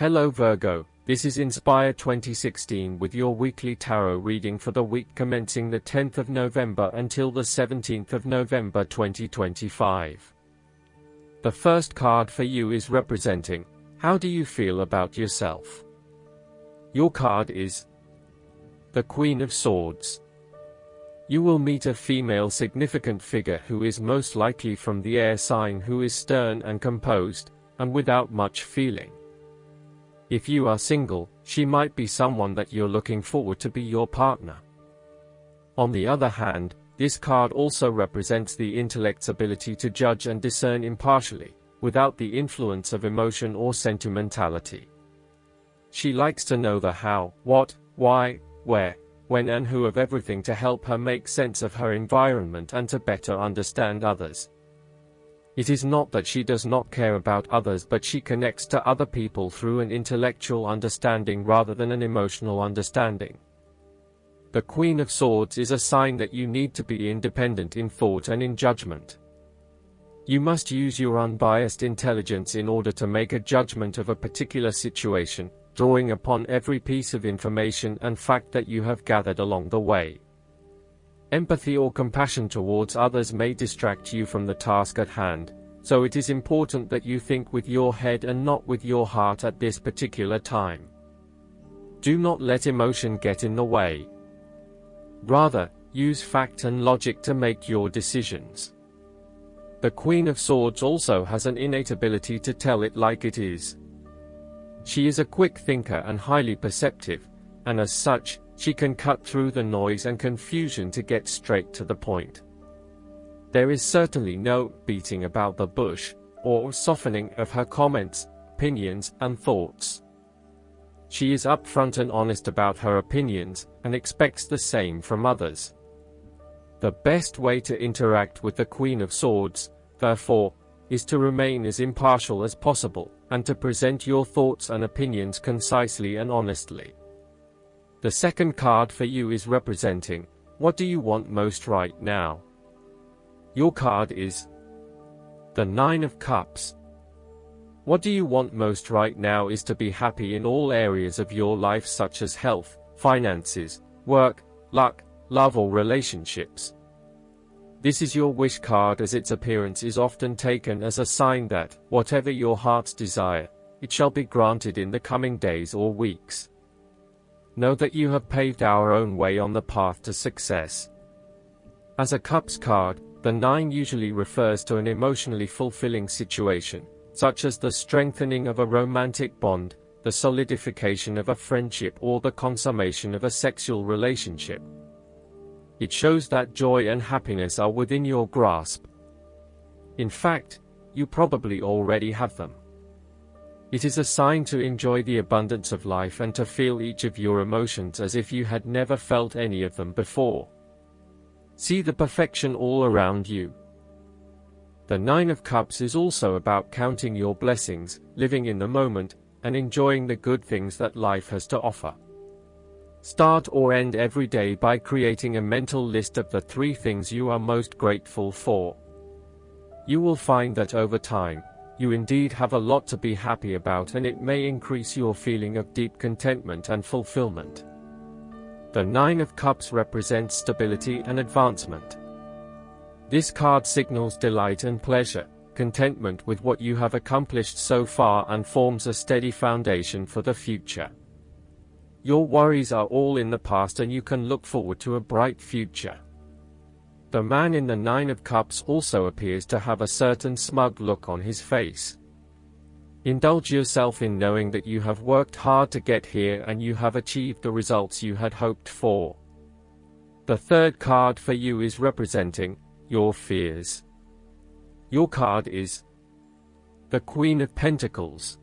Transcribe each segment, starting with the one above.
Hello Virgo, this is Inspire 2016 with your weekly tarot reading for the week commencing the 10th of November until the 17th of November 2025. The first card for you is representing, how do you feel about yourself? Your card is the Queen of Swords. You will meet a female significant figure who is most likely from the air sign, who is stern and composed, and without much feeling. If you are single, she might be someone that you're looking forward to be your partner. On the other hand, this card also represents the intellect's ability to judge and discern impartially, without the influence of emotion or sentimentality. She likes to know the how, what, why, where, when and who of everything to help her make sense of her environment and to better understand others. It is not that she does not care about others, but she connects to other people through an intellectual understanding rather than an emotional understanding. The Queen of Swords is a sign that you need to be independent in thought and in judgment. You must use your unbiased intelligence in order to make a judgment of a particular situation, drawing upon every piece of information and fact that you have gathered along the way. Empathy or compassion towards others may distract you from the task at hand, so it is important that you think with your head and not with your heart at this particular time. Do not let emotion get in the way. Rather, use fact and logic to make your decisions. The Queen of Swords also has an innate ability to tell it like it is. She is a quick thinker and highly perceptive, and as such, she can cut through the noise and confusion to get straight to the point. There is certainly no beating about the bush, or softening of her comments, opinions, and thoughts. She is upfront and honest about her opinions, and expects the same from others. The best way to interact with the Queen of Swords, therefore, is to remain as impartial as possible, and to present your thoughts and opinions concisely and honestly. The second card for you is representing, what do you want most right now? Your card is the Nine of Cups. What do you want most right now is to be happy in all areas of your life, such as health, finances, work, luck, love or relationships. This is your wish card, as its appearance is often taken as a sign that, whatever your heart's desire, it shall be granted in the coming days or weeks. Know that you have paved our own way on the path to success. As a Cups card, the 9 usually refers to an emotionally fulfilling situation, such as the strengthening of a romantic bond, the solidification of a friendship, or the consummation of a sexual relationship. It shows that joy and happiness are within your grasp. In fact, you probably already have them. It is a sign to enjoy the abundance of life and to feel each of your emotions as if you had never felt any of them before. See the perfection all around you. The Nine of Cups is also about counting your blessings, living in the moment, and enjoying the good things that life has to offer. Start or end every day by creating a mental list of the 3 things you are most grateful for. You will find that over time, you indeed have a lot to be happy about, and it may increase your feeling of deep contentment and fulfillment. The Nine of Cups represents stability and advancement. This card signals delight and pleasure, contentment with what you have accomplished so far, and forms a steady foundation for the future. Your worries are all in the past and you can look forward to a bright future. The man in the Nine of Cups also appears to have a certain smug look on his face. Indulge yourself in knowing that you have worked hard to get here and you have achieved the results you had hoped for. The third card for you is representing your fears. Your card is the Queen of Pentacles.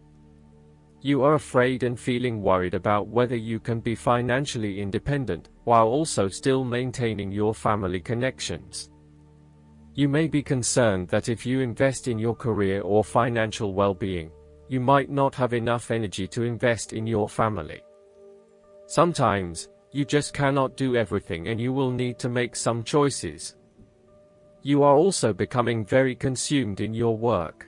You are afraid and feeling worried about whether you can be financially independent, while also still maintaining your family connections. You may be concerned that if you invest in your career or financial well-being, you might not have enough energy to invest in your family. Sometimes, you just cannot do everything and you will need to make some choices. You are also becoming very consumed in your work.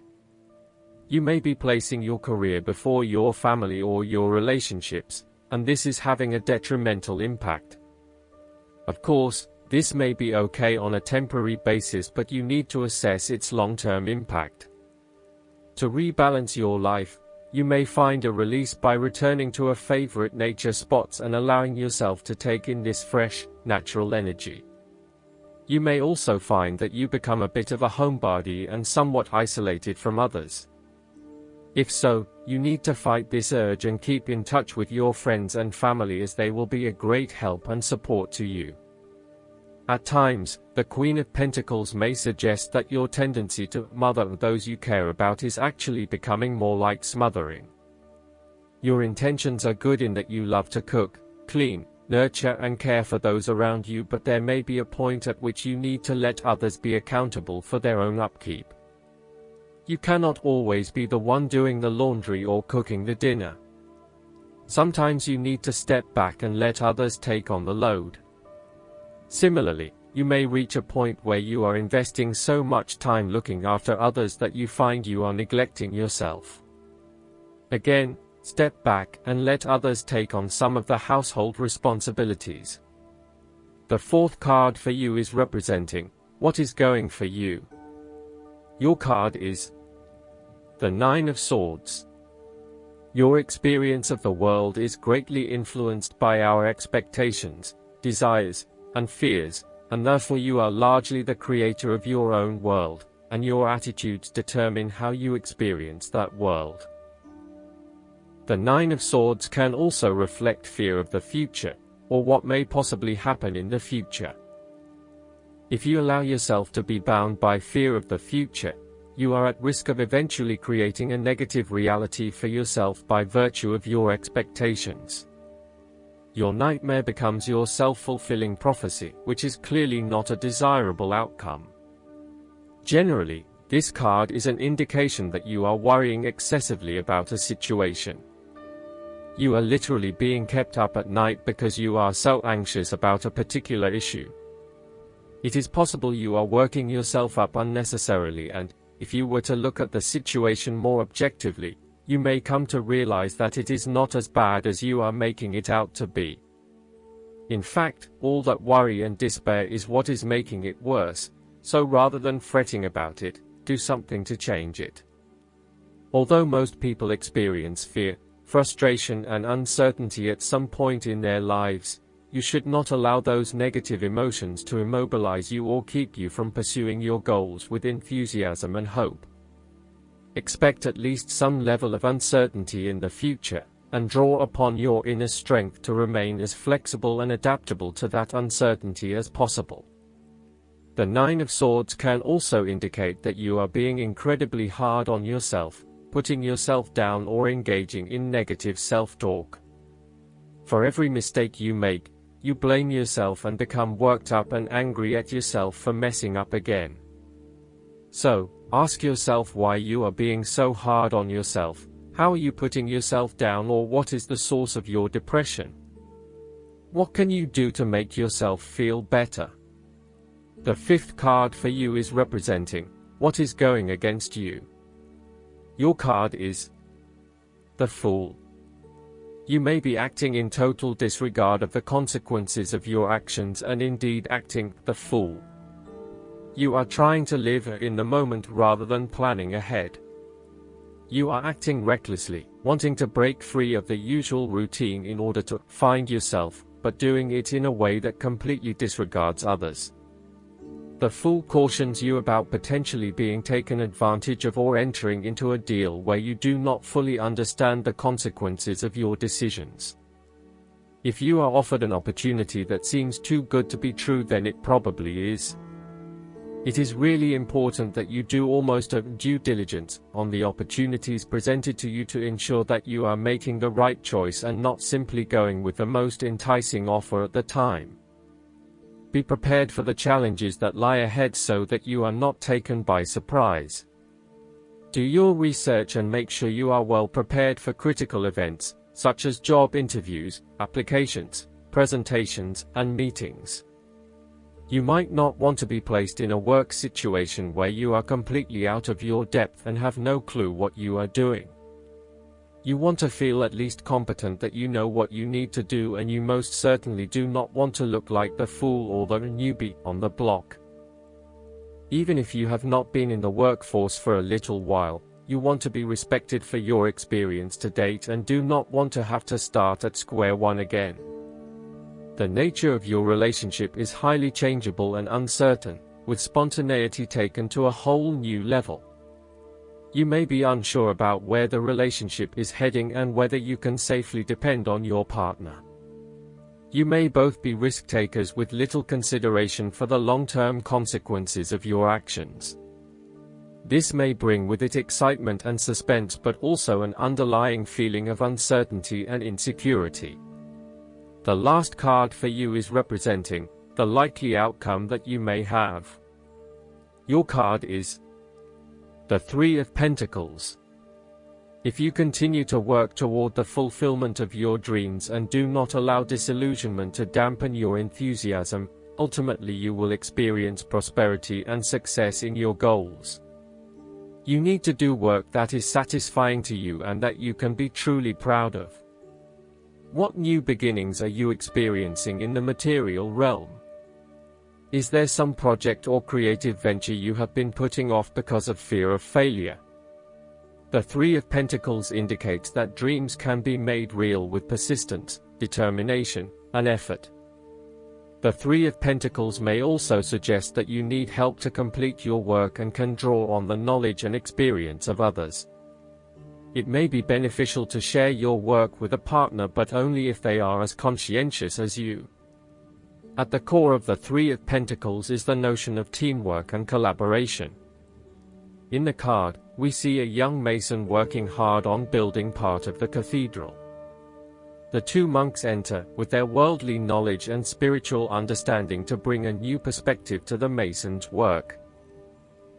You may be placing your career before your family or your relationships, and this is having a detrimental impact. Of course, this may be okay on a temporary basis, but you need to assess its long-term impact. To rebalance your life, you may find a release by returning to a favorite nature spots and allowing yourself to take in this fresh, natural energy. You may also find that you become a bit of a homebody and somewhat isolated from others. If so, you need to fight this urge and keep in touch with your friends and family, as they will be a great help and support to you. At times, the Queen of Pentacles may suggest that your tendency to mother those you care about is actually becoming more like smothering. Your intentions are good in that you love to cook, clean, nurture and care for those around you, but there may be a point at which you need to let others be accountable for their own upkeep. You cannot always be the one doing the laundry or cooking the dinner. Sometimes you need to step back and let others take on the load. Similarly, you may reach a point where you are investing so much time looking after others that you find you are neglecting yourself. Again, step back and let others take on some of the household responsibilities. The fourth card for you is representing what is going for you. Your card is the Nine of Swords. Your experience of the world is greatly influenced by our expectations, desires, and fears, and therefore you are largely the creator of your own world, and your attitudes determine how you experience that world. The Nine of Swords can also reflect fear of the future, or what may possibly happen in the future. If you allow yourself to be bound by fear of the future, you are at risk of eventually creating a negative reality for yourself by virtue of your expectations. Your nightmare becomes your self-fulfilling prophecy, which is clearly not a desirable outcome. Generally, this card is an indication that you are worrying excessively about a situation. You are literally being kept up at night because you are so anxious about a particular issue. It is possible you are working yourself up unnecessarily, and, if you were to look at the situation more objectively, you may come to realize that it is not as bad as you are making it out to be. In fact, all that worry and despair is what is making it worse, so rather than fretting about it, do something to change it. Although most people experience fear, frustration and uncertainty at some point in their lives, you should not allow those negative emotions to immobilize you or keep you from pursuing your goals with enthusiasm and hope. Expect at least some level of uncertainty in the future, and draw upon your inner strength to remain as flexible and adaptable to that uncertainty as possible. The Nine of Swords can also indicate that you are being incredibly hard on yourself, putting yourself down or engaging in negative self-talk. For every mistake you make, you blame yourself and become worked up and angry at yourself for messing up again. So, ask yourself why you are being so hard on yourself. How are you putting yourself down, or what is the source of your depression? What can you do to make yourself feel better? The fifth card for you is representing what is going against you. Your card is the Fool. You may be acting in total disregard of the consequences of your actions and indeed acting the fool. You are trying to live in the moment rather than planning ahead. You are acting recklessly, wanting to break free of the usual routine in order to find yourself, but doing it in a way that completely disregards others. The Fool cautions you about potentially being taken advantage of or entering into a deal where you do not fully understand the consequences of your decisions. If you are offered an opportunity that seems too good to be true, then it probably is. It is really important that you do almost a due diligence on the opportunities presented to you to ensure that you are making the right choice and not simply going with the most enticing offer at the time. Be prepared for the challenges that lie ahead so that you are not taken by surprise. Do your research and make sure you are well prepared for critical events, such as job interviews, applications, presentations, and meetings. You might not want to be placed in a work situation where you are completely out of your depth and have no clue what you are doing. You want to feel at least competent, that you know what you need to do, and you most certainly do not want to look like the fool or the newbie on the block. Even if you have not been in the workforce for a little while, you want to be respected for your experience to date and do not want to have to start at square one again. The nature of your relationship is highly changeable and uncertain, with spontaneity taken to a whole new level. You may be unsure about where the relationship is heading and whether you can safely depend on your partner. You may both be risk takers with little consideration for the long-term consequences of your actions. This may bring with it excitement and suspense, but also an underlying feeling of uncertainty and insecurity. The last card for you is representing the likely outcome that you may have. Your card is the Three of Pentacles. If you continue to work toward the fulfillment of your dreams and do not allow disillusionment to dampen your enthusiasm, ultimately you will experience prosperity and success in your goals. You need to do work that is satisfying to you and that you can be truly proud of. What new beginnings are you experiencing in the material realm? Is there some project or creative venture you have been putting off because of fear of failure? The Three of Pentacles indicates that dreams can be made real with persistence, determination, and effort. The Three of Pentacles may also suggest that you need help to complete your work and can draw on the knowledge and experience of others. It may be beneficial to share your work with a partner, but only if they are as conscientious as you. At the core of the Three of Pentacles is the notion of teamwork and collaboration. In the card, we see a young mason working hard on building part of the cathedral. The two monks enter, with their worldly knowledge and spiritual understanding, to bring a new perspective to the mason's work.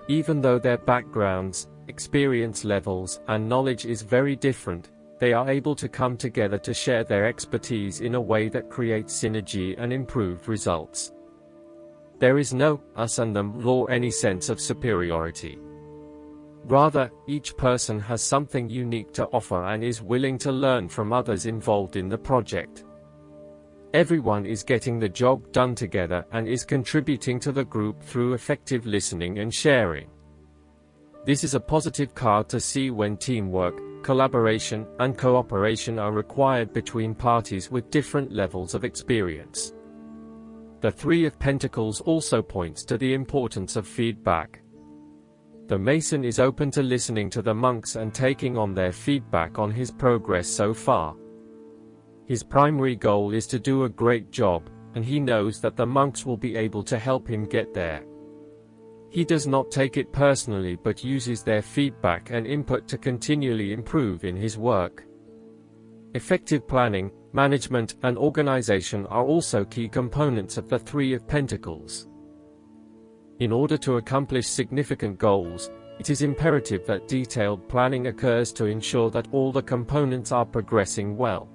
Even though their backgrounds, experience levels, and knowledge is very different, they are able to come together to share their expertise in a way that creates synergy and improved results. There is no us and them nor any sense of superiority. Rather, each person has something unique to offer and is willing to learn from others involved in the project. Everyone is getting the job done together and is contributing to the group through effective listening and sharing. This is a positive card to see when teamwork, collaboration, and cooperation are required between parties with different levels of experience. The Three of Pentacles also points to the importance of feedback. The Mason is open to listening to the monks and taking on their feedback on his progress so far. His primary goal is to do a great job, and he knows that the monks will be able to help him get there. He does not take it personally but uses their feedback and input to continually improve in his work. Effective planning, management, and organization are also key components of the Three of Pentacles. In order to accomplish significant goals, it is imperative that detailed planning occurs to ensure that all the components are progressing well.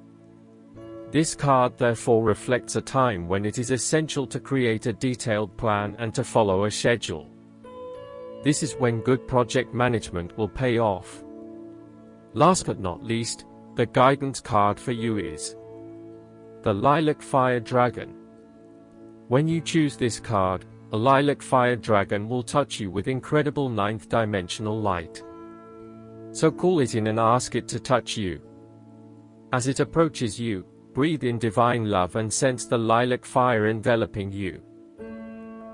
This card therefore reflects a time when it is essential to create a detailed plan and to follow a schedule. This is when good project management will pay off. Last but not least, the guidance card for you is the Lilac Fire Dragon. When you choose this card, a lilac fire dragon will touch you with incredible ninth-dimensional light. So call it in and ask it to touch you. As it approaches you, breathe in divine love and sense the lilac fire enveloping you.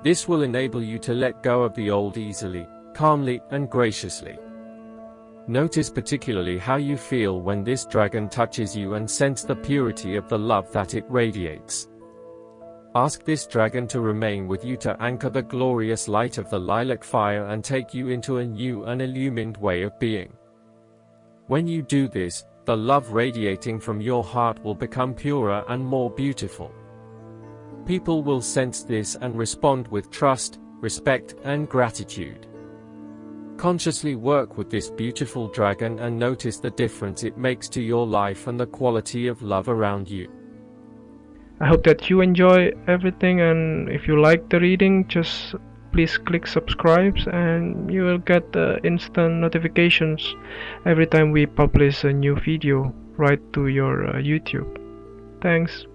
This will enable you to let go of the old easily, calmly, and graciously. Notice particularly how you feel when this dragon touches you and sense the purity of the love that it radiates. Ask this dragon to remain with you to anchor the glorious light of the lilac fire and take you into a new and illumined way of being. When you do this, the love radiating from your heart will become purer and more beautiful. People will sense this and respond with trust, respect, and gratitude. Consciously work with this beautiful dragon and notice the difference it makes to your life and the quality of love around you. I hope that you enjoy everything, and if you like the reading, just please click subscribe and you will get instant notifications every time we publish a new video right to your YouTube. Thanks.